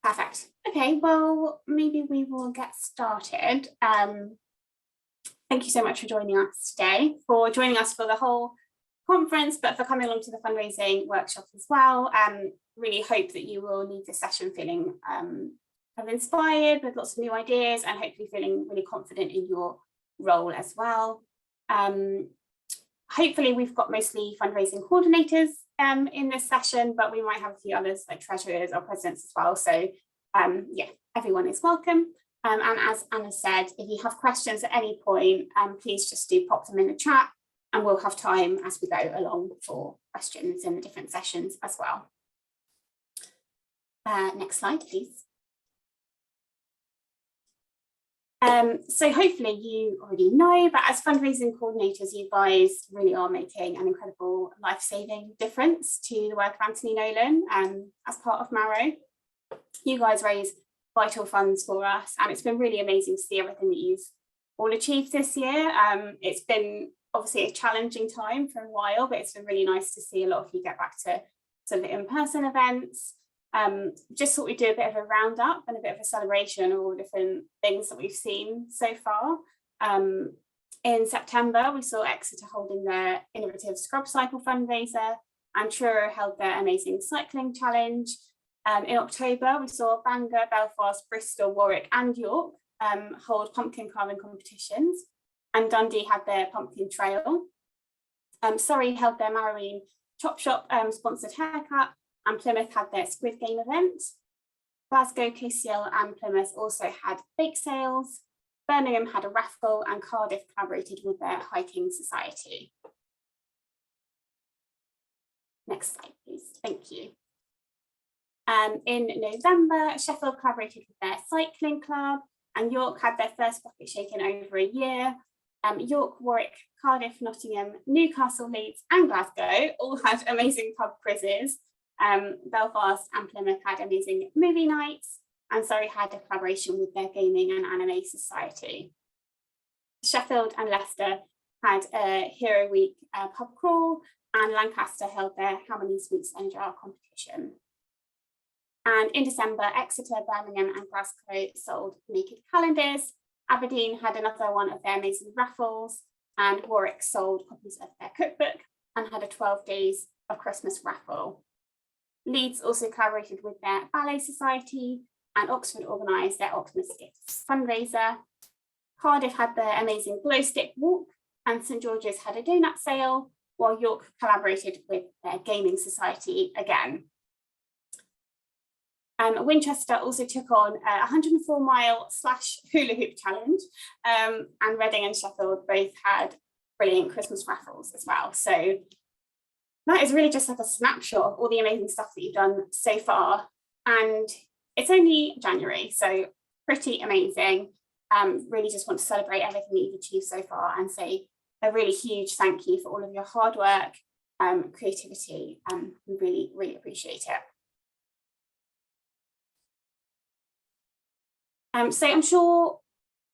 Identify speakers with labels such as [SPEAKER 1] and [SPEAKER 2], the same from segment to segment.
[SPEAKER 1] Perfect. Okay, well, maybe we will get started. Thank you so much for joining us today, for joining us for the whole conference, but for coming along to the fundraising workshop as well. Really hope that you will leave this session feeling kind of inspired with lots of new ideas and hopefully feeling really confident in your role as well. Hopefully we've got mostly fundraising coordinators in this session, but we might have a few others like treasurers or presidents as well. So yeah, everyone is welcome. And as Anna said, if you have questions at any point, please just do pop them in the chat and we'll have time as we go along for questions in the different sessions as well. Next slide, please. So hopefully you already know, but as fundraising coordinators, you guys really are making an incredible life-saving difference to the work of Anthony Nolan as part of Marrow. You guys raise vital funds for us, and it's been really amazing to see everything that you've all achieved this year. It's been obviously a challenging time for a while, but it's been really nice to see a lot of you get back to sort of in-person events. Just thought we'd do a bit of a roundup and a bit of a celebration of all the different things that we've seen so far. In September, we saw Exeter holding their innovative scrub cycle fundraiser, and Truro held their amazing cycling challenge. In October, we saw Bangor, Belfast, Bristol, Warwick and York hold pumpkin carving competitions, and Dundee had their pumpkin trail. Surrey held their Marroween Chop Shop sponsored haircut, and Plymouth had their Squid Game event. Glasgow, KCL and Plymouth also had bake sales. Birmingham had a raffle, and Cardiff collaborated with their hiking society. Next slide, please. Thank you. In November, Sheffield collaborated with their cycling club, and York had their first bucket shake in over a year. York, Warwick, Cardiff, Nottingham, Newcastle, Leeds and Glasgow all had amazing pub quizzes. Belfast and Plymouth had amazing movie nights, and Surrey had a collaboration with their gaming and anime society. Sheffield and Leicester had a Hero Week pub crawl, and Lancaster held their How Many Sweets and Jar competition. And in December, Exeter, Birmingham and Glasgow sold naked calendars. Aberdeen had another one of their amazing raffles, and Warwick sold copies of their cookbook and had a 12 days of Christmas raffle. Leeds also collaborated with their ballet society, and Oxford organised their Optimus Gifts fundraiser. Cardiff had their amazing glow stick walk, and St George's had a donut sale, while York collaborated with their gaming society again. Winchester also took on a 104-mile / hula hoop challenge, and Reading and Sheffield both had brilliant Christmas raffles as well. So that is really just like a snapshot of all the amazing stuff that you've done so far. And it's only January, so pretty amazing. Really just want to celebrate everything that you've achieved so far and say a really huge thank you for all of your hard work, creativity, and we really, really appreciate it. So I'm sure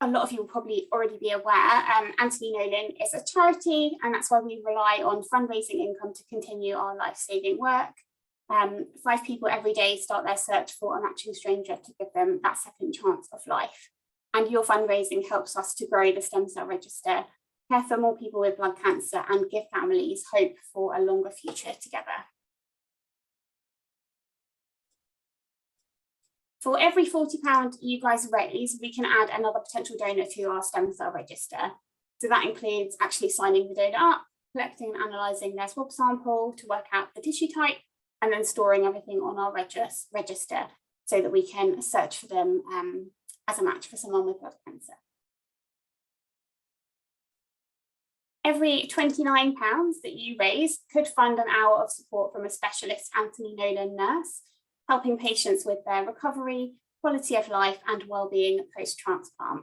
[SPEAKER 1] a lot of you will probably already be aware, Anthony Nolan is a charity, and that's why we rely on fundraising income to continue our life-saving work. 5 people every day start their search for a matching stranger to give them that second chance of life. And your fundraising helps us to grow the stem cell register, care for more people with blood cancer, and give families hope for a longer future together. For every £40 you guys raise, we can add another potential donor to our stem cell register. So that includes actually signing the donor up, collecting and analysing their swab sample to work out the tissue type, and then storing everything on our register so that we can search for them as a match for someone with blood cancer. Every £29 that you raise could fund an hour of support from a specialist Anthony Nolan nurse, helping patients with their recovery, quality of life and well-being post-transplant.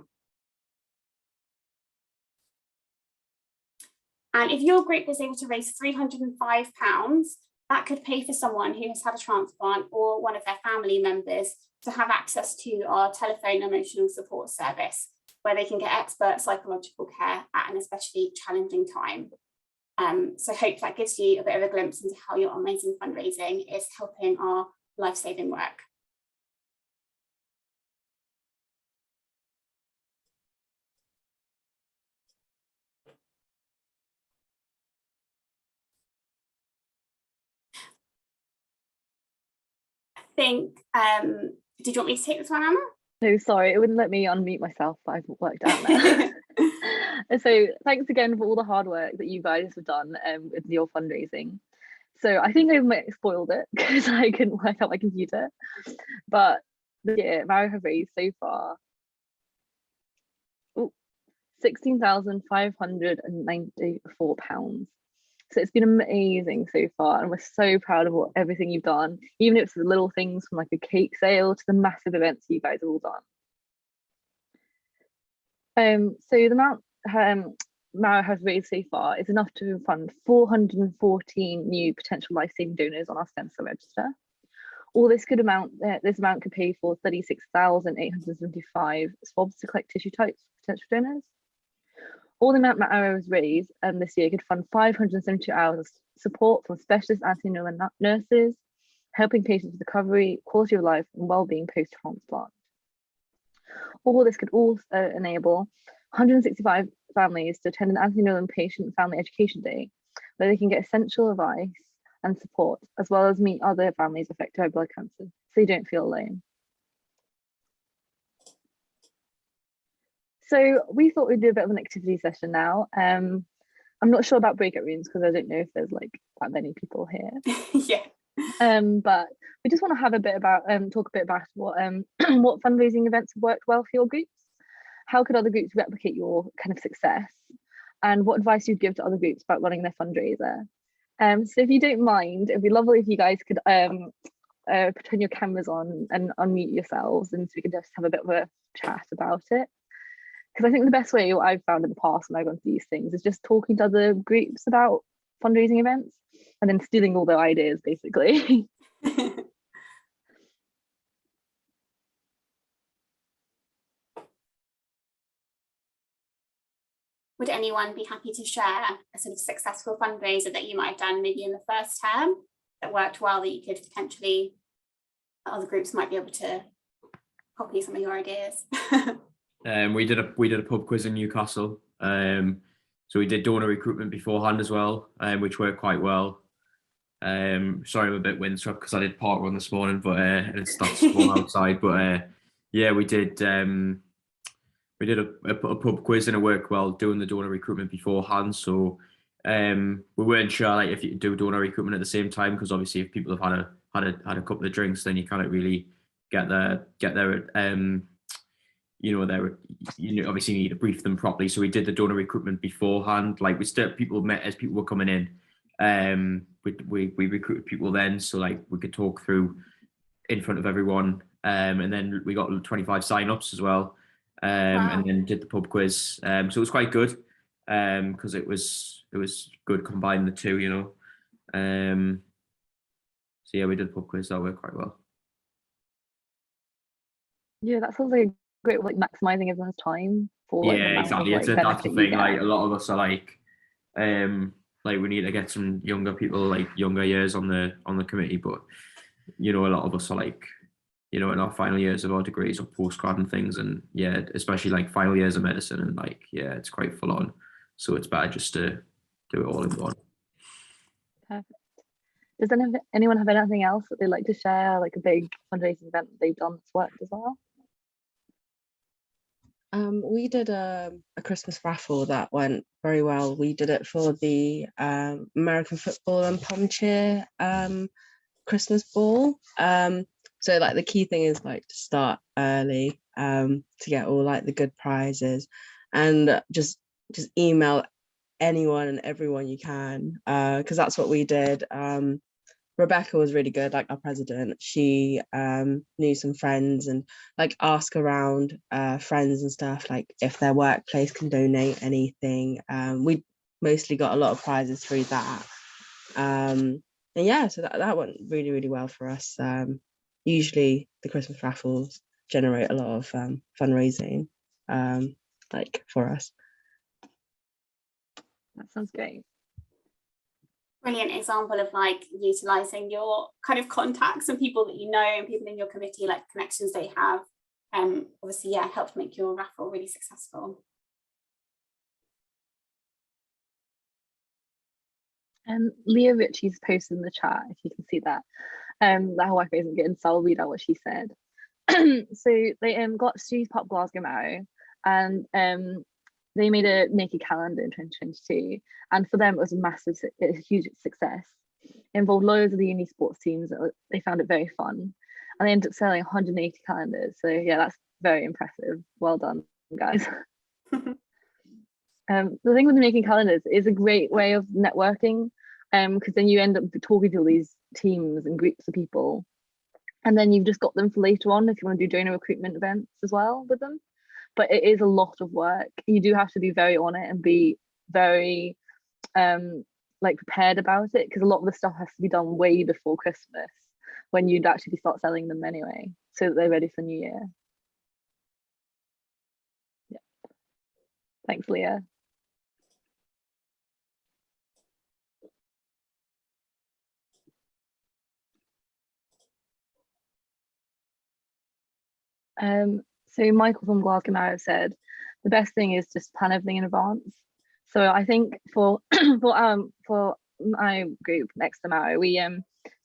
[SPEAKER 1] And if your group was able to raise £305, that could pay for someone who has had a transplant or one of their family members to have access to our telephone emotional support service, where they can get expert psychological care at an especially challenging time. So I hope that gives you a bit of a glimpse into how your amazing fundraising is helping our life-saving work. think, did you want me to take this one, Anna?
[SPEAKER 2] No, sorry, it wouldn't let me unmute myself, but I've worked out now. So thanks again for all the hard work that you guys have done with your fundraising. So I think I might have spoiled it because I couldn't work out my computer. But this year, Maro have raised so far £16,594. So it's been amazing so far, and we're so proud of everything you've done, even if it's the little things from like a cake sale to the massive events you guys have all done. So the amount Maro has raised so far is enough to fund 414 new potential life-saving donors on our STEMSA register. All this amount could pay for 36,875 swabs to collect tissue types for potential donors. All the amount Maro has raised this year could fund 572 hours of support from specialist antenatal nurses, helping patients with recovery, quality of life, and well-being post-transplant. All this could also enable 165 families to attend an antenatal and patient family education day, where they can get essential advice and support, as well as meet other families affected by blood cancer, so you don't feel alone. So we thought we'd do a bit of an activity session now. I'm not sure about breakout rooms because I don't know if there's like that many people here.
[SPEAKER 1] Yeah.
[SPEAKER 2] But we just want to have a bit about talk a bit about what what fundraising events have worked well for your groups. How could other groups replicate your kind of success, and what advice you'd give to other groups about running their fundraiser. So if you don't mind, it'd be lovely if you guys could turn your cameras on and unmute yourselves, and so we can just have a bit of a chat about it. Because I think the best way, what I've found in the past when I've gone to these things, is just talking to other groups about fundraising events and then stealing all their ideas, basically.
[SPEAKER 1] Would anyone be happy to share a sort of successful fundraiser that you might have done maybe in the first term that worked well, that you could potentially, other groups might be able to copy some of your ideas?
[SPEAKER 3] We did a pub quiz in Newcastle. So we did donor recruitment beforehand as well, which worked quite well. Sorry, I'm a bit windswept because I did park run this morning, but it's not small outside. But yeah, we did a pub quiz and it worked well doing the donor recruitment beforehand. So we weren't sure like if you do donor recruitment at the same time, because obviously if people have had a couple of drinks, then you can't really get their obviously you need to brief them properly. So we did the donor recruitment beforehand. Like people met as people were coming in. We recruited people then, so like we could talk through in front of everyone. And then we got 25 sign-ups as well. Wow. And then did the pub quiz. So it was quite good because it was good combining the two, So yeah, we did the pub quiz. That worked quite well.
[SPEAKER 2] Yeah, that sounds like a great, like maximizing everyone's time for like,
[SPEAKER 3] yeah, exactly.
[SPEAKER 2] Of, like,
[SPEAKER 3] that's the thing. Like a lot of us are like we need to get some younger people, like younger years on the committee, but a lot of us are like in our final years of our degrees or postgrad and things, and yeah, especially like final years of medicine, and like yeah, it's quite full on, so it's better just to do it all in one.
[SPEAKER 2] Perfect. Does anyone have anything else that they'd like to share, like a big fundraising event that they've done that's worked as well?
[SPEAKER 4] We did a Christmas raffle that went very well. We did it for the American football and pom cheer Christmas ball. So like the key thing is like to start early to get all like the good prizes, and just email anyone and everyone you can, because that's what we did. Rebecca was really good, like our president. She knew some friends and like ask around friends and stuff, like if their workplace can donate anything. We mostly got a lot of prizes through that. And yeah, so that went really, really well for us. Usually the Christmas raffles generate a lot of fundraising like for us.
[SPEAKER 2] That sounds great.
[SPEAKER 1] Brilliant example of like utilizing your kind of contacts and people that you know and people in your committee, like connections they have. Obviously, yeah, helped make your raffle really successful.
[SPEAKER 2] Leah Ritchie's posted in the chat, if you can see that. That wife isn't getting, so I'll read out what she said. So they got Stu's Pop Glasgow Marrow, and they made a naked calendar in 2022, and for them it was a huge success. It involved loads of the uni sports teams. They found it very fun, and they ended up selling 180 calendars. So yeah, that's very impressive. Well done, guys. The thing with making calendars is a great way of networking, because then you end up talking to all these teams and groups of people, and then you've just got them for later on if you want to do donor recruitment events as well with them. But it is a lot of work. You do have to be very on it and be very like prepared about it, because a lot of the stuff has to be done way before Christmas, when you'd actually start selling them anyway, so that they're ready for New Year. Yeah. Thanks, Leah. So Michael from Glasgow Marrow said the best thing is just plan everything in advance. So I think for for my group next to Marrow, we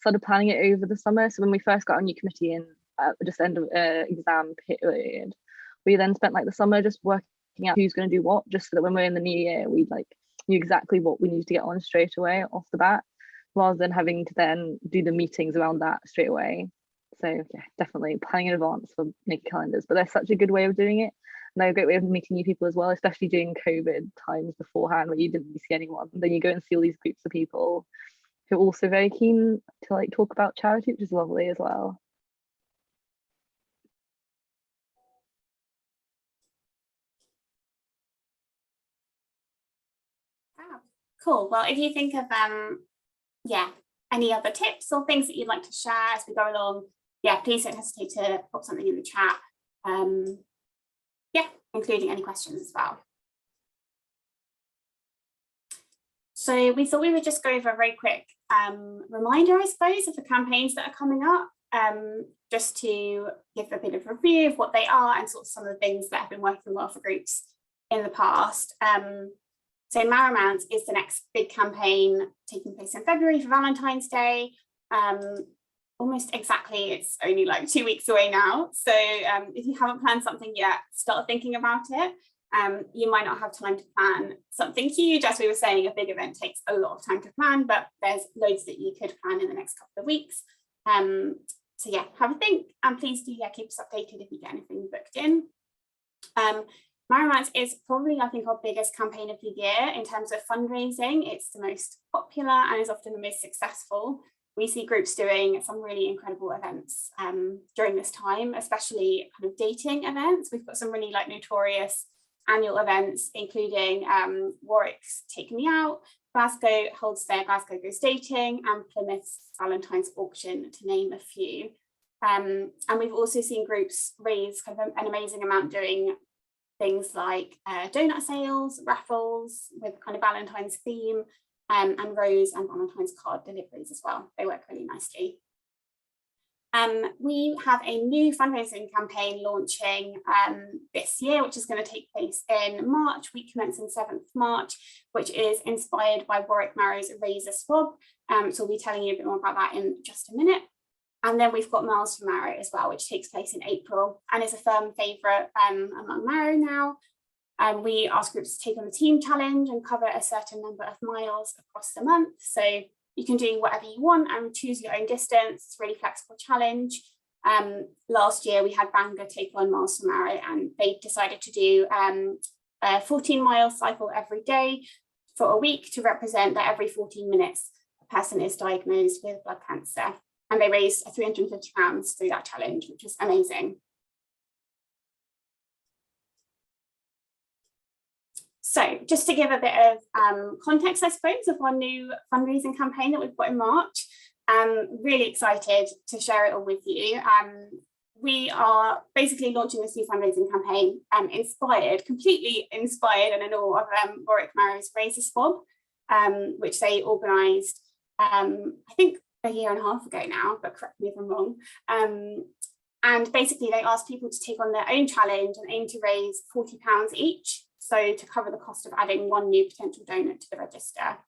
[SPEAKER 2] started planning it over the summer. So when we first got a new committee in at just end of exam period, we then spent like the summer just working out who's going to do what, just so that when we're in the new year, we like knew exactly what we needed to get on straight away off the bat, rather than having to then do the meetings around that straight away. So yeah, definitely planning in advance for naked calendars, but they're such a good way of doing it. And they're a great way of meeting new people as well, especially during COVID times beforehand, where you didn't see anyone. Then you go and see all these groups of people who are also very keen to like talk about charity, which is lovely as well.
[SPEAKER 1] Wow. Cool. Well, if you think of yeah, any other tips or things that you'd like to share as we go along, yeah, please don't hesitate to pop something in the chat. Yeah, including any questions as well. So we thought we would just go over a very quick reminder, I suppose, of the campaigns that are coming up, just to give a bit of a review of what they are and sort of some of the things that have been working well for groups in the past. So Marrowmount is the next big campaign taking place in February for Valentine's Day. Almost exactly, it's only like 2 weeks away now. So if you haven't planned something yet, start thinking about it. You might not have time to plan something huge. As we were saying, a big event takes a lot of time to plan, but there's loads that you could plan in the next couple of weeks. So yeah, have a think, and please do keep us updated if you get anything booked in. Marrowmount is probably, I think, our biggest campaign of the year in terms of fundraising. It's the most popular and is often the most successful. We see groups doing some really incredible events during this time, especially kind of dating events. We've got some really like notorious annual events, including Warwick's Take Me Out, Glasgow holds their Glasgow Goes Dating, and Plymouth's Valentine's Auction, to name a few. And we've also seen groups raise kind of an amazing amount doing things like donut sales, raffles with kind of Valentine's theme, and rose and Valentine's card deliveries as well. They work really nicely. We have a new fundraising campaign launching this year, which is going to take place in March, week commencing 7th March, which is inspired by Warwick Marrow's Raise a Swab. So we'll be telling you a bit more about that in just a minute. And then we've got Miles for Marrow as well, which takes place in April and is a firm favourite among Marrow now. We ask groups to take on the team challenge and cover a certain number of miles across the month. So you can do whatever you want and choose your own distance. It's a really flexible challenge. Last year we had Bangor take on Miles for Marrow, and they decided to do a 14-mile cycle every day for a week to represent that every 14 minutes a person is diagnosed with blood cancer. And they raised £350 through that challenge, which was amazing. So just to give a bit of context, I suppose, of our new fundraising campaign that we've got in March, I'm really excited to share it all with you. We are basically launching this new fundraising campaign completely inspired and in awe of Warwick Marrow's Raise a Swab, which they organised, I think, a year and a half ago now, but correct me if I'm wrong. And basically they asked people to take on their own challenge and aim to raise £40 each, so to cover the cost of adding one new potential donor to the register.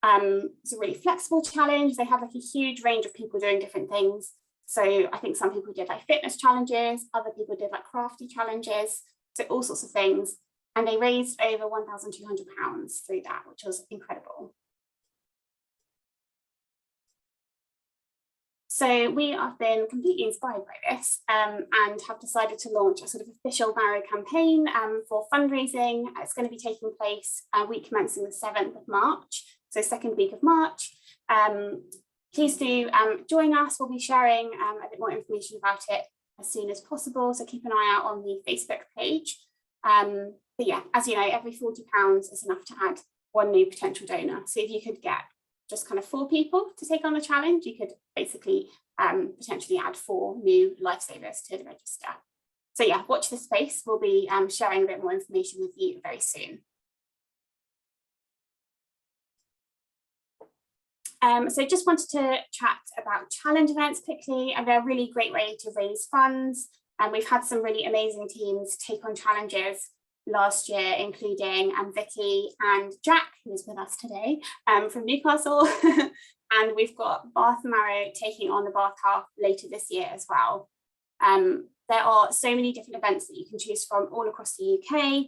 [SPEAKER 1] It's a really flexible challenge. They have like a huge range of people doing different things. So I think some people did like fitness challenges, other people did like crafty challenges, so all sorts of things. And they raised over £1,200 through that, which was incredible. So we have been completely inspired by this and have decided to launch a sort of official Marrow campaign for fundraising. It's going to be taking place week commencing the 7th of March, so second week of March. Please do join us. We'll be sharing a bit more information about it as soon as possible, so keep an eye out on the Facebook page. But yeah, as you know, every £40 is enough to add one new potential donor. So if you could get just kind of 4 people to take on the challenge, you could basically potentially add 4 new lifesavers to the register. So yeah, watch this space. We'll be sharing a bit more information with you very soon. So just wanted to chat about challenge events quickly, and they're a really great way to raise funds. And we've had some really amazing teams take on challenges last year, including Vicky and Jack, who's with us today from Newcastle. And we've got Bath Marrow taking on the Bath Half later this year as well. There are so many different events that you can choose from all across the UK.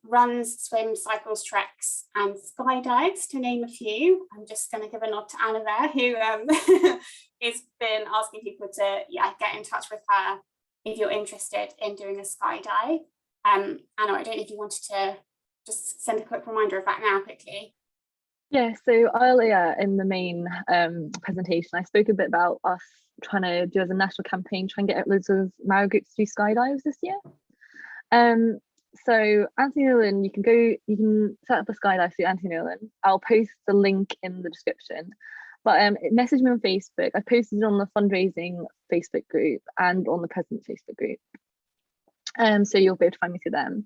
[SPEAKER 1] Runs, swims, cycles, treks, and skydives, to name a few. I'm just going to give a nod to Anna there, who has been asking people to get in touch with her if you're interested in doing a skydive. Anna, I don't know if you wanted to just send a quick reminder of that now quickly.
[SPEAKER 2] Yeah, so earlier in the main presentation, I spoke a bit about us trying to do as a national campaign, try and get loads of Marrow groups to do skydives this year. So Anthony Nolan, you can set up a skydive through Anthony Nolan. I'll post the link in the description. But message me on Facebook. I posted it on the fundraising Facebook group and on the President's Facebook group. So you'll be able to find me through them.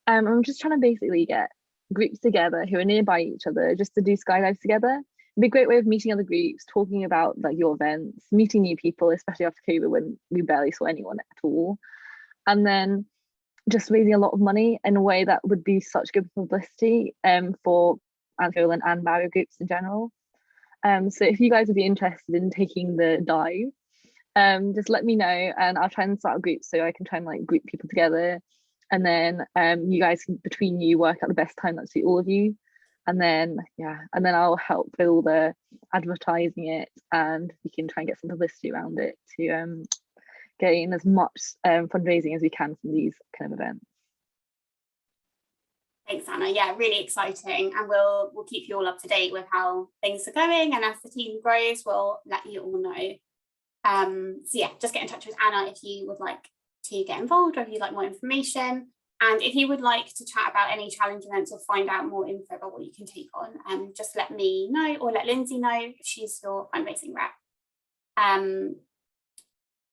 [SPEAKER 2] I'm just trying to basically get groups together who are nearby each other just to do skydives together. It'd be a great way of meeting other groups, talking about like your events, meeting new people, especially after COVID when we barely saw anyone at all. And then just raising a lot of money in a way that would be such good publicity for Anthony Nolan and Marrow groups in general. So if you guys would be interested in taking the dive, just let me know and I'll try and start a group so I can try and like group people together, and then you guys can, between you, work out the best time that suits all of you, and then I'll help with all the advertising it, and we can try and get some publicity around it to gain as much fundraising as we can from these kind of events.
[SPEAKER 1] Thanks, Anna. Yeah, really exciting, and we'll keep you all up to date with how things are going, and as the team grows, we'll let you all know. So yeah, just get in touch with Anna if you would like to get involved, or if you'd like more information, and if you would like to chat about any challenge events or find out more info about what you can take on, just let me know, or let Lindsay know if she's your fundraising rep.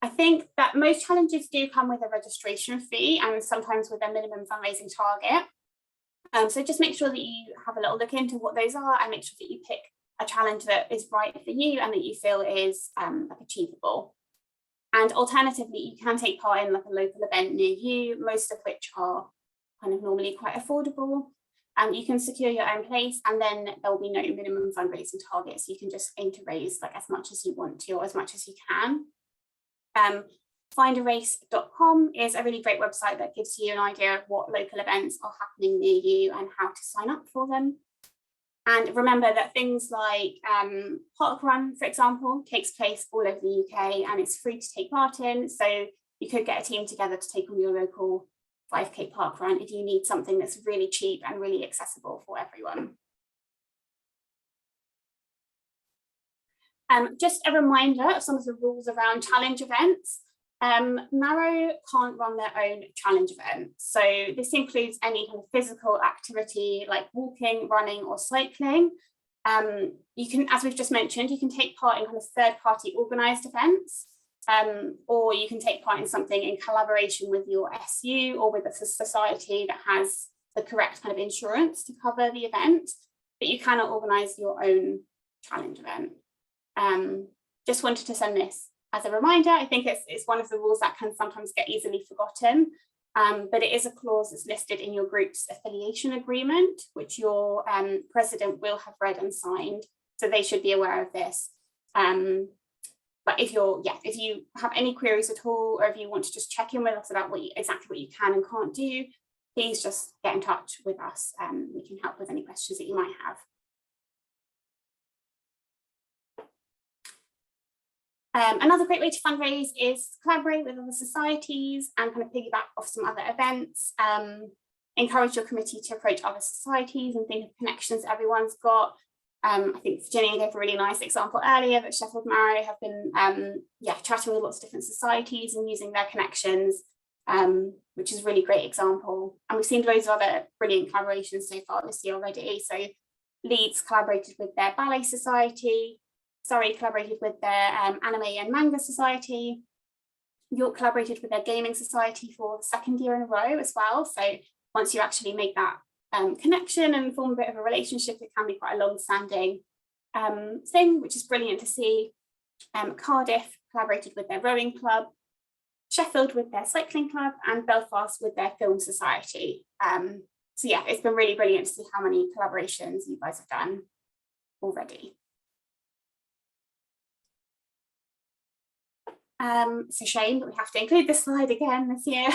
[SPEAKER 1] I think that most challenges do come with a registration fee and sometimes with a minimum fundraising target. So just make sure that you have a little look into what those are and make sure that you pick a challenge that is right for you and that you feel is achievable. And alternatively, you can take part in like a local event near you, most of which are kind of normally quite affordable. You can secure your own place, and then there will be no minimum fundraising targets. You can just aim to raise like as much as you want to or as much as you can. Findarace.com is a really great website that gives you an idea of what local events are happening near you and how to sign up for them. And remember that things like Park Run, for example, takes place all over the UK and it's free to take part in. So you could get a team together to take on your local 5K park run if you need something that's really cheap and really accessible for everyone. Just a reminder of some of the rules around challenge events. Marrow can't run their own challenge event. So this includes any kind of physical activity like walking, running or cycling. You can, as we've just mentioned, you can take part in kind of third-party organised events, or you can take part in something in collaboration with your SU or with a society that has the correct kind of insurance to cover the event, but you cannot organise your own challenge event. Just wanted to send this as a reminder. I think it's one of the rules that can sometimes get easily forgotten. but it is a clause that's listed in your group's affiliation agreement, which your president will have read and signed, so they should be aware of this. But if you have any queries at all, or if you want to just check in with us about exactly what you can and can't do, please just get in touch with us. We can help with any questions that you might have. Another great way to fundraise is collaborate with other societies and kind of piggyback off some other events. Encourage your committee to approach other societies and think of connections everyone's got. I think Virginia gave a really nice example earlier that Sheffield Marrow have been chatting with lots of different societies and using their connections, which is a really great example. And we've seen loads of other brilliant collaborations so far this year already. So Leeds collaborated with their ballet society, Surrey collaborated with their anime and manga society, York collaborated with their gaming society for the second year in a row as well. So once you actually make that connection and form a bit of a relationship, it can be quite a long-standing thing, which is brilliant to see. Cardiff collaborated with their rowing club, Sheffield with their cycling club, and Belfast with their film society. So yeah, it's been really brilliant to see how many collaborations you guys have done already. It's a shame that we have to include this slide again this year,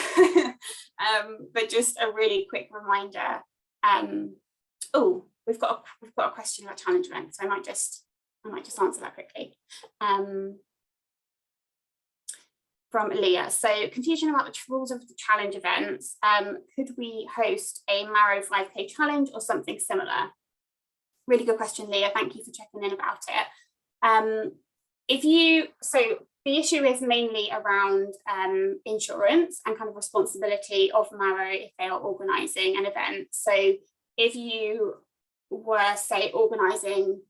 [SPEAKER 1] but just a really quick reminder. Oh, we've got a question about challenge events, so I might just answer that quickly. From Leah. So confusion about the rules of the challenge events. Could we host a Marrow 5K challenge or something similar? Really good question, Leah. Thank you for checking in about it. The issue is mainly around insurance and kind of responsibility of Marrow if they are organising an event. So if you were, say, organising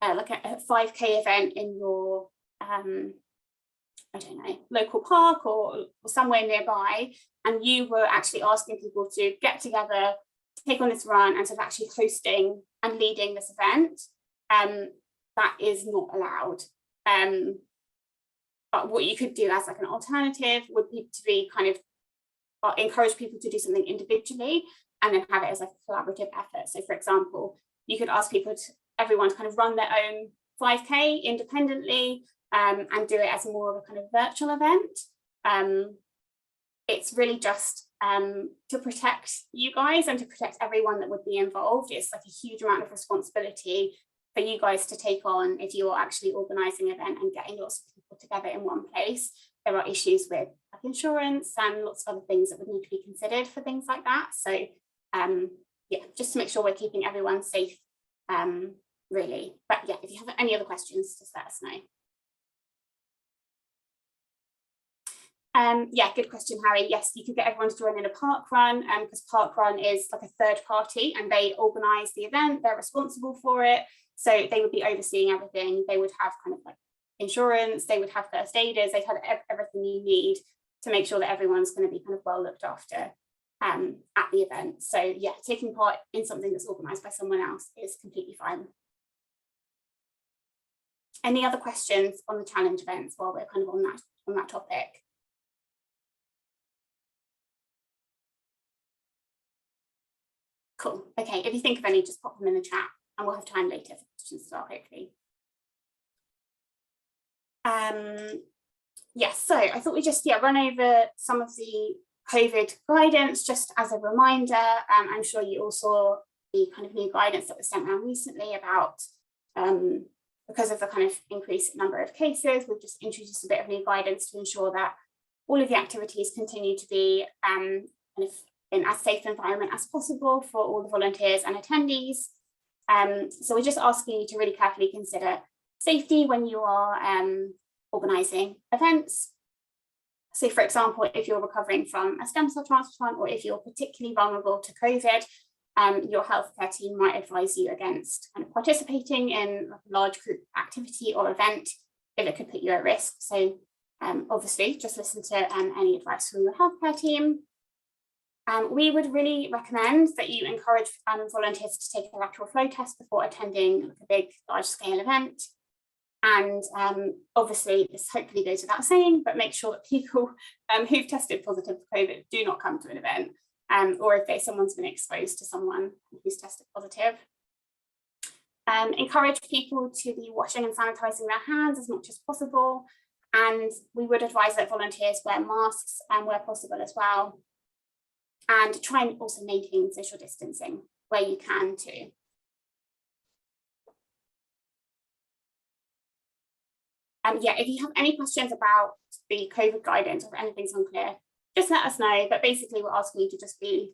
[SPEAKER 1] like a 5K event in your, I don't know, local park or somewhere nearby, and you were actually asking people to get together, to take on this run and sort of actually hosting and leading this event, that is not allowed. But what you could do as like an alternative would be to be kind of encourage people to do something individually and then have it as a collaborative effort. So for example, you could ask everyone to kind of run their own 5K independently and do it as more of a kind of virtual event. It's really just to protect you guys and to protect everyone that would be involved. It's like a huge amount of responsibility for you guys to take on if you're actually organising an event and getting lots of people together in one place. There are issues with like insurance and lots of other things that would need to be considered for things like that. So yeah, just to make sure we're keeping everyone safe, really. But yeah, if you have any other questions, just let us know. Yeah, good question, Harry. Yes, you could get everyone to join in a park run because park run is like a third party and they organise the event, they're responsible for it. So they would be overseeing everything. They would have kind of like insurance, they would have first aiders, they'd have everything you need to make sure that everyone's going to be kind of well looked after at the event. So yeah, taking part in something that's organised by someone else is completely fine. Any other questions on the challenge events while we're kind of on that topic? Cool. Okay, if you think of any, just pop them in the chat and we'll have time later for questions as well, hopefully. Yes, so I thought we'd just run over some of the COVID guidance just as a reminder. I'm sure you all saw the kind of new guidance that was sent around recently about because of the kind of increased number of cases, we've just introduced a bit of new guidance to ensure that all of the activities continue to be kind of in as safe an environment as possible for all the volunteers and attendees. So we're just asking you to really carefully consider safety when you are organising events. So for example, if you're recovering from a stem cell transplant or if you're particularly vulnerable to COVID, your healthcare team might advise you against kind of participating in a large group activity or event if it could put you at risk. So obviously just listen to any advice from your healthcare team. We would really recommend that you encourage volunteers to take a lateral flow test before attending like a big large scale event. And obviously, this hopefully goes without saying, but make sure that people who've tested positive for COVID do not come to an event, or if someone's been exposed to someone who's tested positive. Encourage people to be washing and sanitizing their hands as much as possible. And we would advise that volunteers wear masks where possible as well. And try and also maintain social distancing where you can too. Yeah, if you have any questions about the COVID guidance or if anything's unclear, just let us know. But basically, we're asking you to just be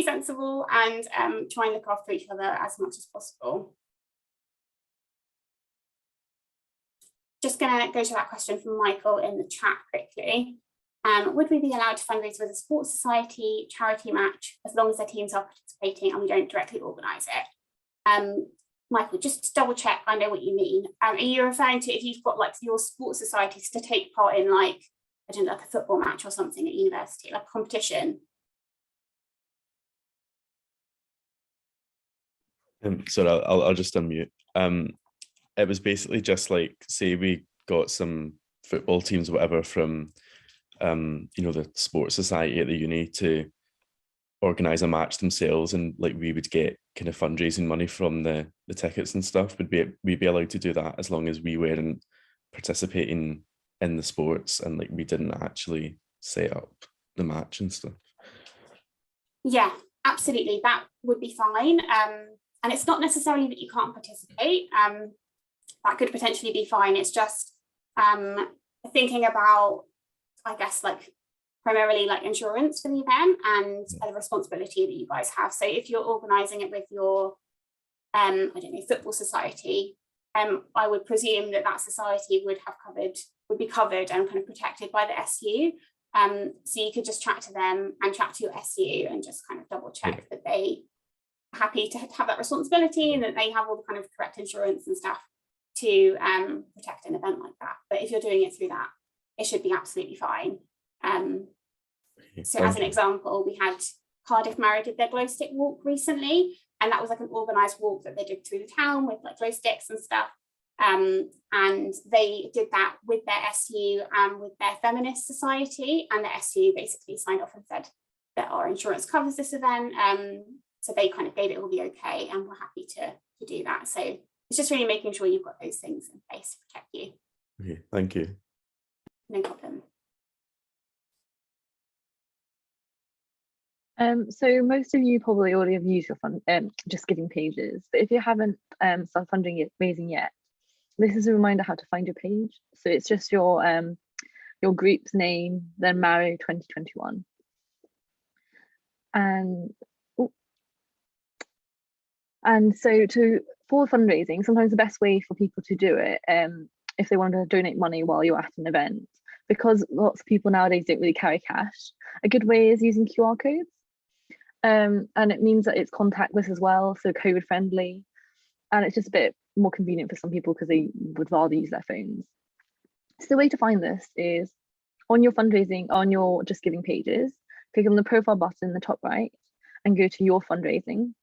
[SPEAKER 1] sensible and try and look after each other as much as possible. Just going to go to that question from Michael in the chat quickly. Would we be allowed to fundraise with a sports society charity match as long as their teams are participating and we don't directly organise it? Michael, just to double check, I know what you mean. Are you referring to if you've got like your sports societies to take part in like, I don't know, like a football match or something at university, like a competition?
[SPEAKER 5] Sorry, I'll just unmute. It was basically just like, say we got some football teams, whatever, from the sports society at the uni to organize a match themselves, and like we would get kind of fundraising money from the tickets and stuff. We'd be allowed to do that as long as we weren't participating in the sports and like we didn't actually set up the match and stuff. Yeah,
[SPEAKER 1] absolutely, that would be fine. And it's not necessarily that you can't participate. That could potentially be fine. It's just thinking about, I guess, like primarily like insurance for the event and the responsibility that you guys have. So if you're organising it with your, I don't know, football society, I would presume that society would be covered and kind of protected by the SU. So you could just chat to them and chat to your SU and just kind of double check that they are happy to have that responsibility and that they have all the kind of correct insurance and stuff to protect an event like that. But if you're doing it through that, it should be absolutely fine. So as an example, we had Cardiff Marrow did their glow stick walk recently, and that was like an organised walk that they did through the town with like glow sticks and stuff. And they did that with their SU and with their feminist society, and the SU basically signed off and said that our insurance covers this event. So they kind of gave it all the okay, and we're happy to do that. So it's just really making sure you've got those things in place to protect you.
[SPEAKER 5] Okay, thank you.
[SPEAKER 1] No problem.
[SPEAKER 2] So most of you probably already have used your Just Giving pages, but if you haven't started fundraising yet, this is a reminder how to find your page. So it's just your group's name, then Marrow 2021, and so for fundraising, sometimes the best way for people to do it, if they want to donate money while you're at an event, because lots of people nowadays don't really carry cash, a good way is using QR codes. And it means that it's contactless as well, so COVID friendly, and it's just a bit more convenient for some people because they would rather use their phones. So the way to find this is on your Just Giving pages, click on the profile button in the top right and go to your fundraising,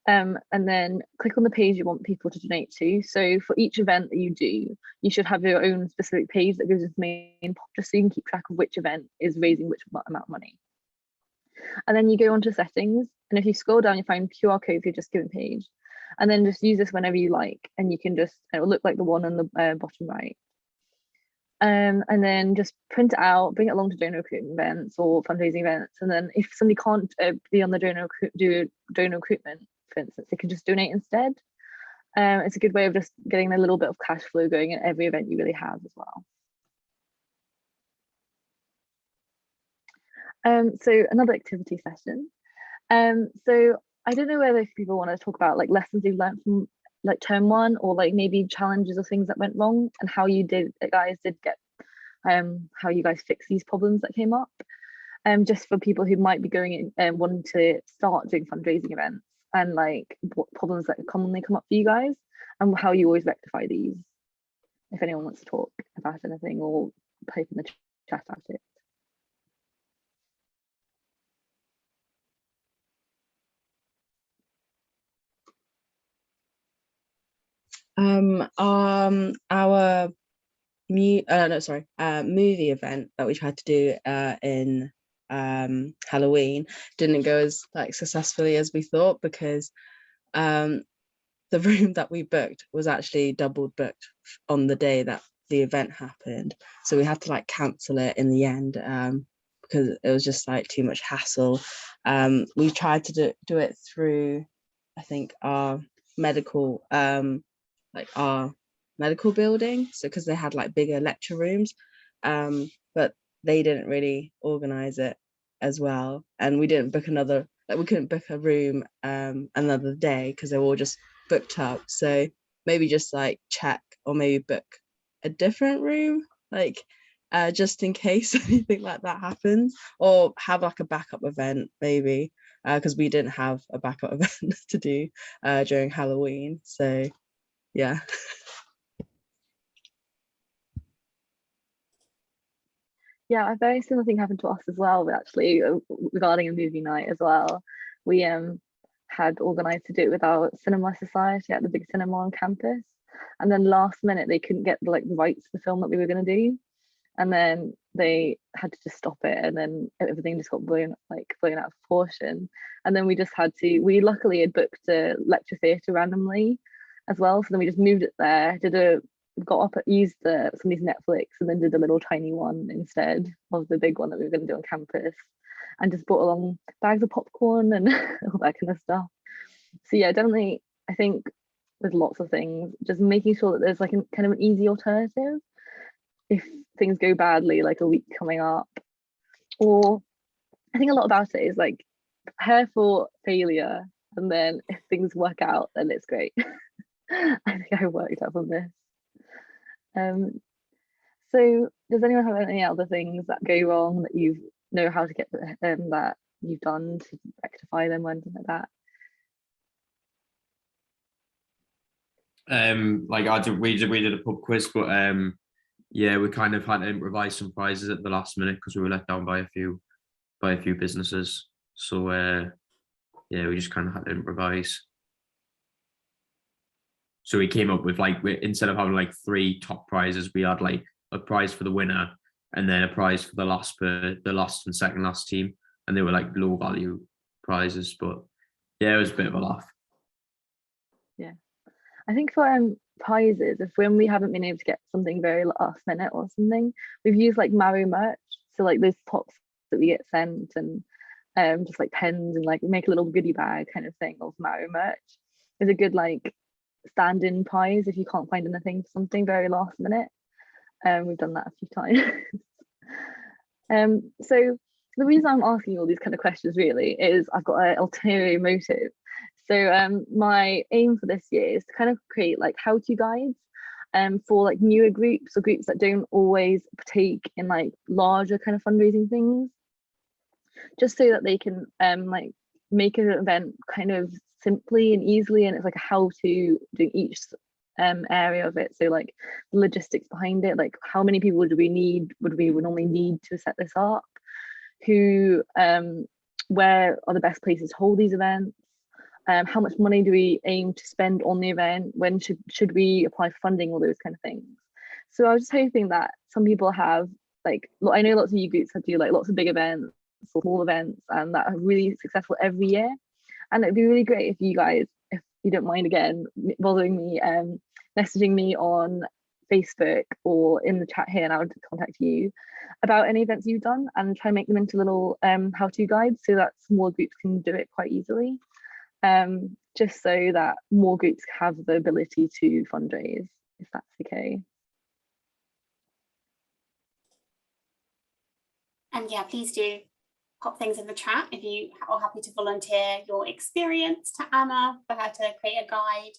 [SPEAKER 2] and then click on the page you want people to donate to. So for each event that you do, you should have your own specific page that goes into main, just so you can keep track of which event is raising which amount of money. And then you go onto settings, and if you scroll down, you find QR code for your Just Giving page, and then just use this whenever you like, and you can just, it'll look like the one on the bottom right. And then just print it out, bring it along to donor recruitment events or fundraising events, and then if somebody can't be on the donor recruitment, for instance, they can just donate instead. It's a good way of just getting a little bit of cash flow going at every event you really have as well. So another activity session. So I don't know whether people want to talk about like lessons you've learned from like term one, or like maybe challenges or things that went wrong, and how you guys fixed these problems that came up. Just for people who might be going in wanting to start doing fundraising events, and like what problems that commonly come up for you guys, and how you always rectify these. If anyone wants to talk about anything or type in the chat about it.
[SPEAKER 4] Our movie event that we tried to do in Halloween didn't go as like successfully as we thought, because the room that we booked was actually double booked on the day that the event happened, so we had to like cancel it in the end, because it was just like too much hassle. We tried to do it through, I think, our medical building, so because they had like bigger lecture rooms, but they didn't really organize it as well, and we couldn't book a room another day because they were all just booked up. So maybe just like check, or maybe book a different room, like just in case anything like that happens, or have like a backup event maybe, because we didn't have a backup event to do during Halloween. So yeah.
[SPEAKER 2] Yeah, a very similar thing happened to us as well, actually, regarding a movie night as well. We had organised to do it with our cinema society at the big cinema on campus, and then last minute they couldn't get the rights to the film that we were going to do, and then they had to just stop it, and then everything just got blown out of proportion. And then we luckily had booked a lecture theatre randomly as well, so then we just moved it there, used somebody's Netflix, and then did a little tiny one instead of the big one that we were going to do on campus, and just brought along bags of popcorn and all that kind of stuff. So yeah, definitely, I think with lots of things, just making sure that there's like kind of an easy alternative if things go badly, like a week coming up. Or I think a lot about it is like prepare for failure, and then if things work out, then it's great. I think I worked out from this. So does anyone have any other things that go wrong that you know how to get that you've done to rectify them or anything like that?
[SPEAKER 3] We did a pub quiz, but yeah, we kind of had to improvise some prizes at the last minute because we were let down by a few businesses. So yeah, we just kind of had to improvise. So we came up with instead of having like 3 top prizes, we had like a prize for the winner and then a prize for the last and second last team, and they were like low value prizes. But yeah, it was a bit of a laugh.
[SPEAKER 2] Yeah, I think for prizes, if when we haven't been able to get something very last minute or something, we've used like Maru merch, so like those tops that we get sent, and just like pens, and like make a little goodie bag kind of thing of Maru merch is a good like stand-in prize if you can't find anything for something very last minute. We've done that a few times. So the reason I'm asking all these kind of questions really is I've got an ulterior motive. So my aim for this year is to kind of create like how-to guides for like newer groups or groups that don't always partake in like larger kind of fundraising things, just so that they can like make an event kind of simply and easily, and it's like a how-to doing each area of it. So like the logistics behind it, like how many people would we normally need to set this up, who where are the best places to hold these events, how much money do we aim to spend on the event, when should we apply for funding, all those kind of things. So I was just hoping that some people have like, I know lots of you groups do like lots of big events or small events and that are really successful every year, and it'd be really great if you guys, if you don't mind again bothering me, messaging me on Facebook or in the chat here, and I would contact you about any events you've done and try and make them into little how-to guides so that small groups can do it quite easily, just so that more groups have the ability to fundraise, if that's okay.
[SPEAKER 1] And yeah, please do pop things in the chat if you are happy to volunteer your experience to Anna for her to create a guide.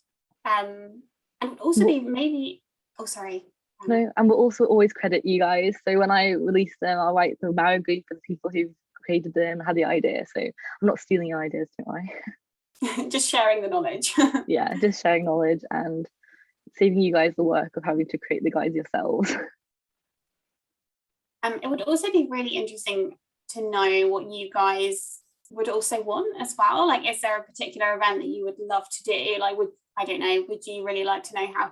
[SPEAKER 1] And also be maybe, oh sorry.
[SPEAKER 2] No, and we'll also always credit you guys. So when I release them, I'll write the Mara group for the people who've created them, had the idea. So I'm not stealing your ideas, don't worry.
[SPEAKER 1] Just sharing the knowledge.
[SPEAKER 2] Yeah, just sharing knowledge and saving you guys the work of having to create the guides yourselves.
[SPEAKER 1] It would also be really interesting to know what you guys would also want as well? Like, is there a particular event that you would love to do? Like, I don't know, would you really like to know how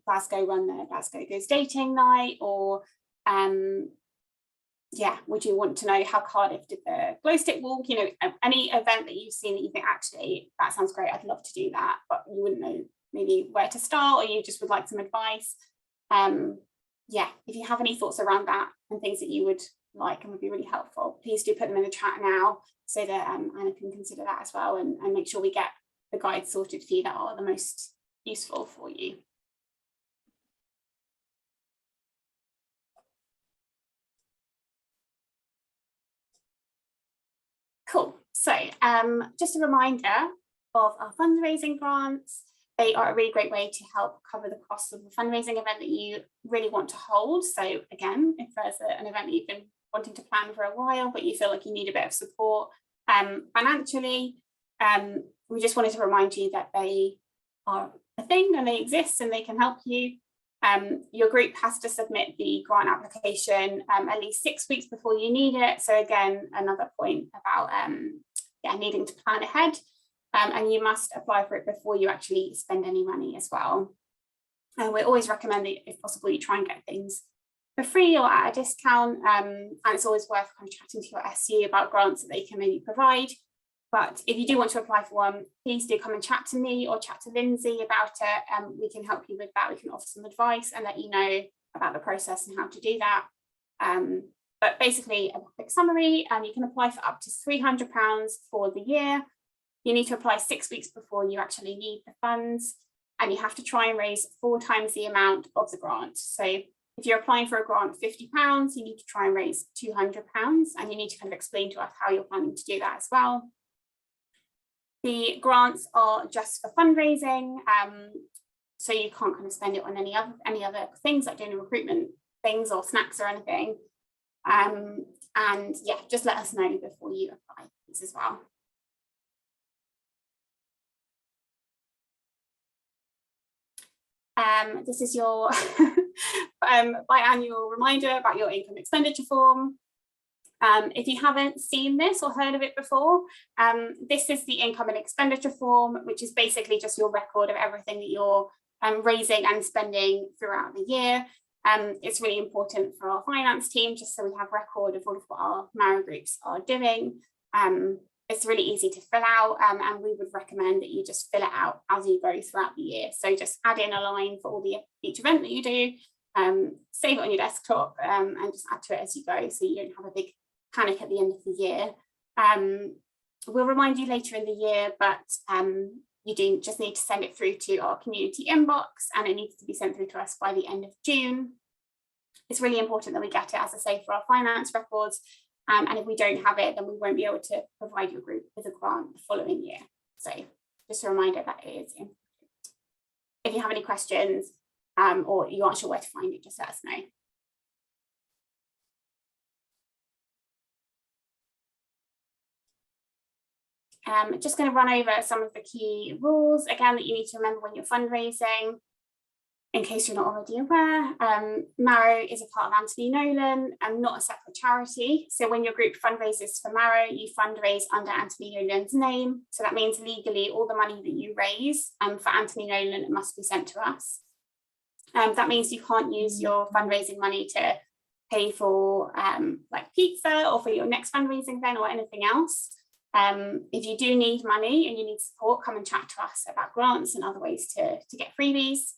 [SPEAKER 1] Glasgow run their Glasgow Goes Dating Night? Or yeah, would you want to know how Cardiff did the glow stick walk? You know, any event that you've seen that you think, actually, that sounds great, I'd love to do that, but you wouldn't know maybe where to start, or you just would like some advice. Yeah, if you have any thoughts around that and things that you would like and would be really helpful, please do put them in the chat now, so that Anna can consider that as well, and make sure we get the guides sorted for you that are the most useful for you. Cool. So just a reminder of our fundraising grants. They are a really great way to help cover the costs of a fundraising event that you really want to hold. So again, if there's an event that you've been wanting to plan for a while, but you feel like you need a bit of support financially, we just wanted to remind you that they are a thing and they exist and they can help you. Your group has to submit the grant application at least 6 weeks before you need it. So again, another point about needing to plan ahead. And you must apply for it before you actually spend any money as well. And we always recommend that, if possible, you try and get things for free or at a discount. And it's always worth kind of chatting to your SU about grants that they can maybe provide. But if you do want to apply for one, please do come and chat to me or chat to Lindsay about it. We can help you with that. We can offer some advice and let you know about the process and how to do that. But basically, a quick summary, you can apply for up to £300 for the year. You need to apply 6 weeks before you actually need the funds, and you have to try and raise 4 times the amount of the grant. So if you're applying for a grant of £50, you need to try and raise £200, and you need to kind of explain to us how you're planning to do that as well. The grants are just for fundraising, so you can't kind of spend it on any other things like doing recruitment things or snacks or anything. And yeah, just let us know before you apply these as well. This is your biannual reminder about your income expenditure form. If you haven't seen this or heard of it before, this is the income and expenditure form, which is basically just your record of everything that you're raising and spending throughout the year. It's really important for our finance team, just so we have record of all of what our Mara groups are doing. It's really easy to fill out, and we would recommend that you just fill it out as you go throughout the year. So just add in a line for each event that you do, save it on your desktop, and just add to it as you go, so you don't have a big panic at the end of the year. We'll remind you later in the year, but you do just need to send it through to our community inbox, and it needs to be sent through to us by the end of June. It's really important that we get it, as I say, for our finance records. And if we don't have it, then we won't be able to provide your group with a grant the following year. So just a reminder that it is important. If you have any questions or you aren't sure where to find it, just let us know. Just going to run over some of the key rules again that you need to remember when you're fundraising. In case you're not already aware, Mara is a part of Anthony Nolan and not a separate charity. So when your group fundraises for Mara, you fundraise under Anthony Nolan's name. So that means legally all the money that you raise for Anthony Nolan must be sent to us. That means you can't use your fundraising money to pay for like pizza or for your next fundraising event or anything else. If you do need money and you need support, come and chat to us about grants and other ways to get freebies.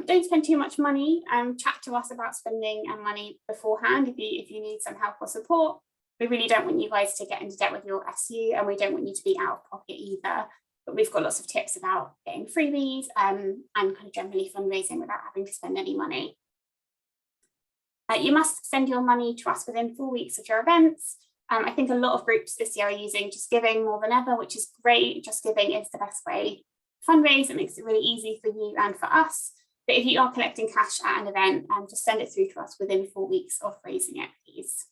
[SPEAKER 1] Don't spend too much money. Chat to us about spending money beforehand if you need some help or support. We really don't want you guys to get into debt with your SU, and we don't want you to be out of pocket either. But we've got lots of tips about getting freebies and kind of generally fundraising without having to spend any money. You must send your money to us within 4 weeks of your events. I think a lot of groups this year are using Just Giving more than ever, which is great. Just Giving is the best way to fundraise. It makes it really easy for you and for us. But if you are collecting cash at an event, just send it through to us within 4 weeks of raising it, please.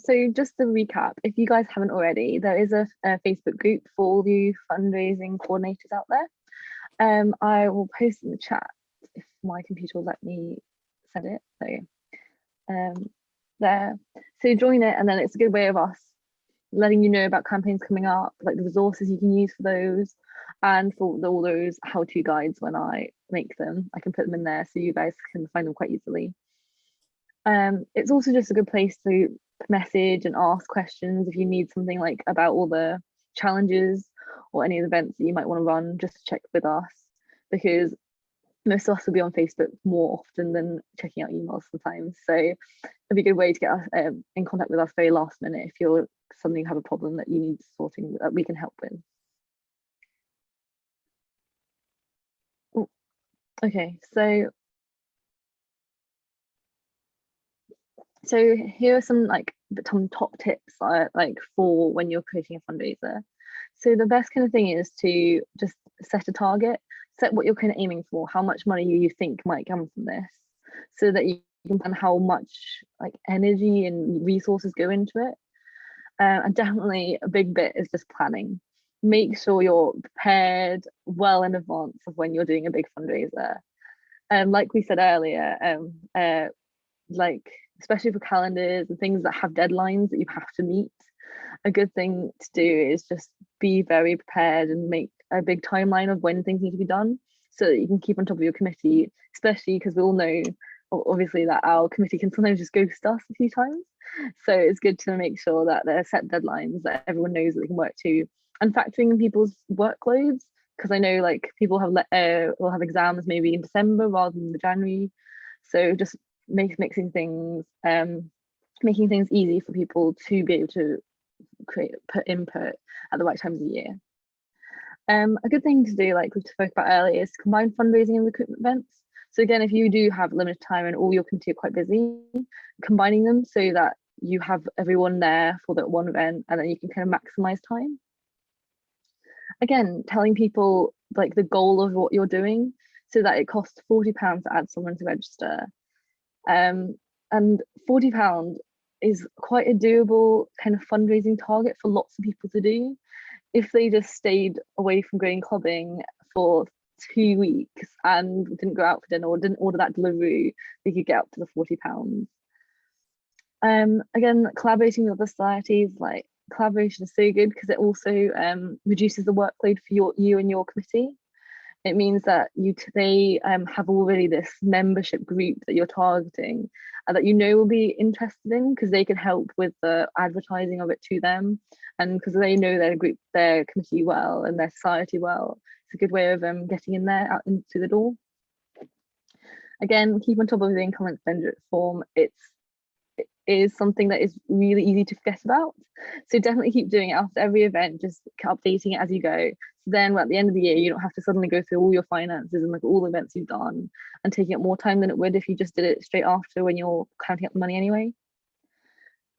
[SPEAKER 2] So just to recap, if you guys haven't already, there is a Facebook group for all you fundraising coordinators out there. I will post in the chat if my computer will let me send it. So there. So join it, and then it's a good way of us letting you know about campaigns coming up, like the resources you can use for those, and for all those how-to guides when I make them. I can put them in there so you guys can find them quite easily. It's also just a good place to message and ask questions if you need something like about all the challenges or any of the events that you might want to run, just to check with us, because most of us will be on Facebook more often than checking out emails sometimes. So it'd be a good way to get us in contact with us very last minute if you're suddenly have a problem that you need sorting that we can help with. Ooh, okay, so here are some top tips like for when you're creating a fundraiser. So the best kind of thing is to just set a target, set what you're kind of aiming for, how much money you think might come from this, so that you can plan how much energy and resources go into it. And definitely a big bit is just planning. Make sure you're prepared well in advance of when you're doing a big fundraiser. Like we said earlier, especially for calendars and things that have deadlines that you have to meet, a good thing to do is just be very prepared and make a big timeline of when things need to be done, so that you can keep on top of your committee, especially because we all know obviously that our committee can sometimes just ghost us a few times. So it's good to make sure that there are set deadlines that everyone knows that they can work to, and factoring in people's workloads, because I know people have will have exams maybe in December rather than the January. So just making things easy for people to be able to put input at the right times of the year. A good thing to do, like we spoke about earlier, is to combine fundraising and recruitment events. So again, if you do have limited time and all your committee are quite busy, combining them so that you have everyone there for that one event, and then you can kind of maximize time. Again, telling people the goal of what you're doing, so that it costs £40 to add someone to register. And £40 is quite a doable kind of fundraising target for lots of people to do. If they just stayed away from going clubbing for 2 weeks and didn't go out for dinner or didn't order that delivery, they could get up to the £40. Again, collaborating with other societies, collaboration is so good because it also reduces the workload for you and your committee. It means that they have already this membership group that you're targeting and that will be interested in, because they can help with the advertising of it to them, and because they know their committee well and their society well. It's a good way of getting in there, out into the door. Again, keep on top of the income and expenditure form. It is something that is really easy to forget about. So definitely keep doing it after every event, just updating it as you go. So then at the end of the year, you don't have to suddenly go through all your finances and all the events you've done and taking up more time than it would if you just did it straight after when you're counting up the money anyway.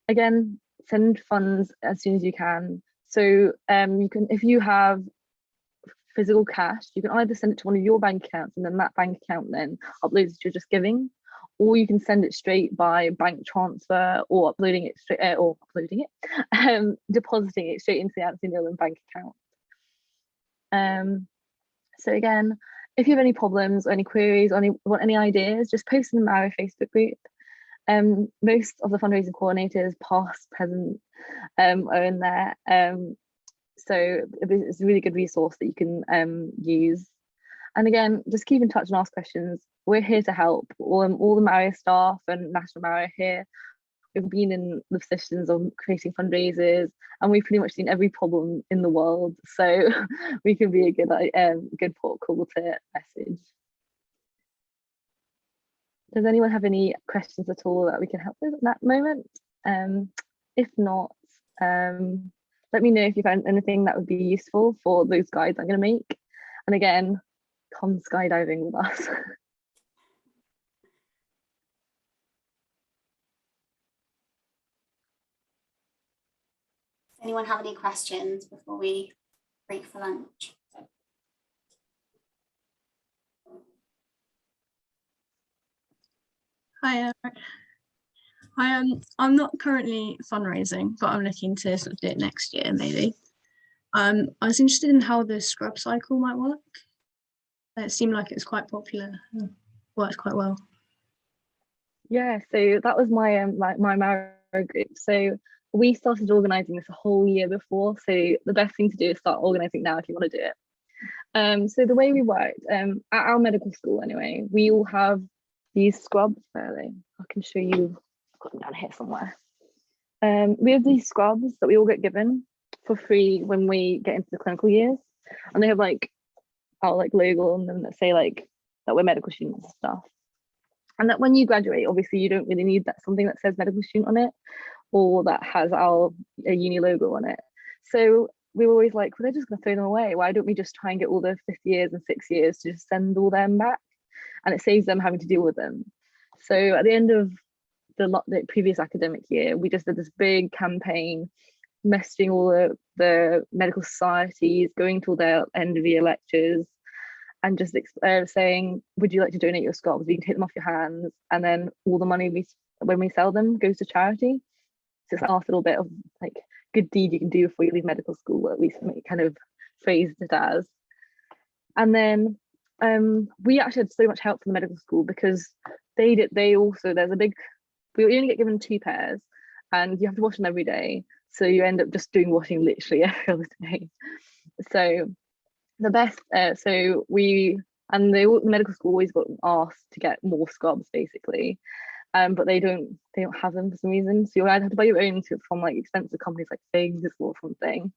[SPEAKER 2] Again, send funds as soon as you can. So you can, if you have physical cash, you can either send it to one of your bank accounts, and then that bank account then uploads to Just Giving, or you can send it straight by bank transfer, or depositing it straight into the Anthony Nolan bank account. So again, if you have any problems or any queries or want any ideas, just post in the Mara Facebook group. Most of the fundraising coordinators, past, present, are in there. So it's a really good resource that you can use. And again, just keep in touch and ask questions. We're here to help. All the Mara staff and National Mara here. We've been in the positions of creating fundraisers, and we've pretty much seen every problem in the world. So we can be a good port call to message. Does anyone have any questions at all that we can help with at that moment? If not, let me know if you found anything that would be useful for those guides I'm going to make. And again, come skydiving with us. Does
[SPEAKER 1] anyone have any questions before we break for lunch?
[SPEAKER 6] Hi, I'm not currently fundraising, but I'm looking to sort of do it next year, maybe. I was interested in how the scrub cycle might work. It seemed like it was quite popular, worked quite well.
[SPEAKER 2] Yeah, so that was my my Mara group. So we started organising this a whole year before. So the best thing to do is start organising now if you want to do it. So the way we worked, at our medical school anyway, we all have these scrubs. Really, I can show you. I've got them down here somewhere. We have these scrubs that we all get given for free when we get into the clinical years, and they have like our like logo on them that say like that we're medical students and stuff. And that when you graduate, obviously you don't really need that something that says medical student on it or that has our uni logo on it. So we were always like, well, they're just going to throw them away. Why don't we just try and get all the 5th years and 6th years to just send all them back? And it saves them having to deal with them. So at the end of the previous academic year, we just did this big campaign messaging all the medical societies, going to all their end of year lectures, and just saying, would you like to donate your scrubs? You can take them off your hands, and then all the money when we sell them goes to charity. So it's a nice little bit of like good deed you can do before you leave medical school, at least kind of phrased it as. And then we actually had so much help from the medical school because they also, we only get given 2 pairs and you have to wash them every day. So you end up just doing washing literally every other day. So the best, the medical school always got asked to get more scrubs basically, but they don't have them for some reason. So you either have to buy your own from like expensive companies like Figs or something.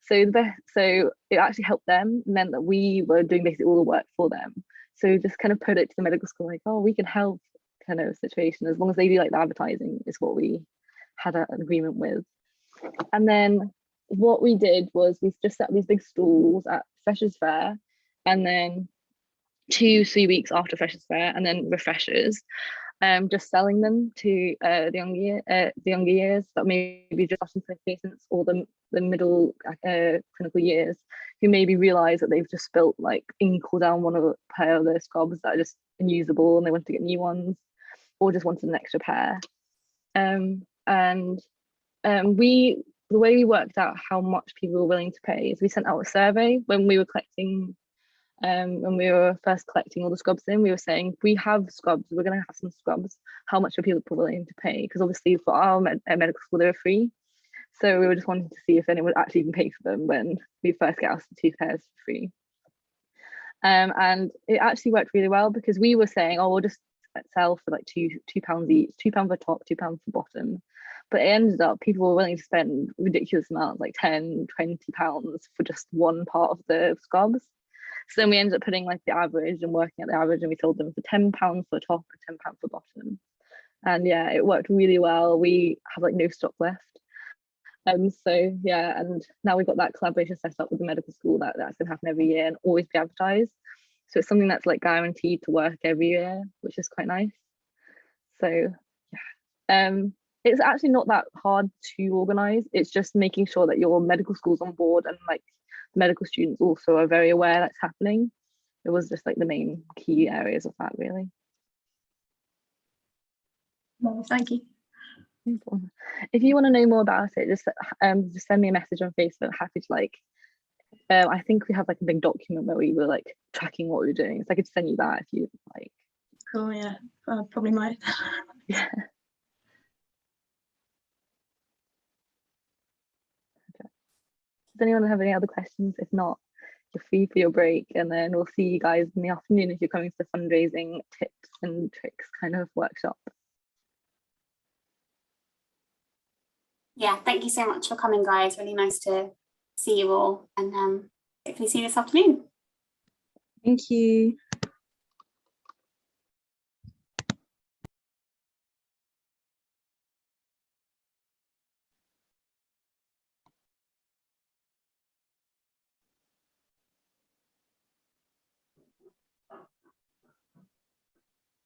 [SPEAKER 2] So it actually helped them, meant that we were doing basically all the work for them. So just kind of put it to the medical school like, oh, we can help kind of situation as long as they do like the advertising is what we had an agreement with. And then what we did was we just set up these big stalls at Freshers Fair, and then 2-3 weeks after Freshers Fair, and then refreshers, just selling them to the younger years that maybe just starting to patients or the middle clinical years who maybe realise that they've just spilt like ink all down one of a pair of their scrubs that are just unusable and they want to get new ones, or just wanted an extra pair. The way we worked out how much people were willing to pay is we sent out a survey when we were collecting, when we were first collecting all the scrubs in. We were saying, we have scrubs, we're going to have some scrubs, how much are people willing to pay? Because obviously for our medical school they were free, so we were just wanting to see if anyone would actually even pay for them when we first get us the 2 pairs for free. And it actually worked really well because we were saying, oh, we'll just sell for like £2 each, £2 for top, £2 for bottom. But it ended up people were willing to spend ridiculous amounts, like £10, £20 for just one part of the scrubs. So then we ended up putting like the average and working at the average, and we sold them for £10 for top and £10 for bottom. And yeah, it worked really well. We have like no stock left. So yeah, and now we've got that collaboration set up with the medical school that's going to happen every year and always be advertised. So it's something that's like guaranteed to work every year, which is quite nice. So yeah, it's actually not that hard to organize. It's just making sure that your medical school's on board and like medical students also are very aware that's happening. It was just like the main key areas of that, really.
[SPEAKER 6] Well, thank you.
[SPEAKER 2] If you want to know more about it, just send me a message on Facebook. Happy to like. I think we have like a big document where we were like tracking what we were doing, so I could send you that if you like.
[SPEAKER 6] Cool. Yeah, probably might.
[SPEAKER 2] Yeah. Does anyone have any other questions? If not, you're free for your break, and then we'll see you guys in the afternoon if you're coming to the fundraising tips and tricks kind of workshop.
[SPEAKER 1] Yeah, thank you so much for coming, guys. Really nice to see you all, and hopefully see you this afternoon.
[SPEAKER 4] Thank you.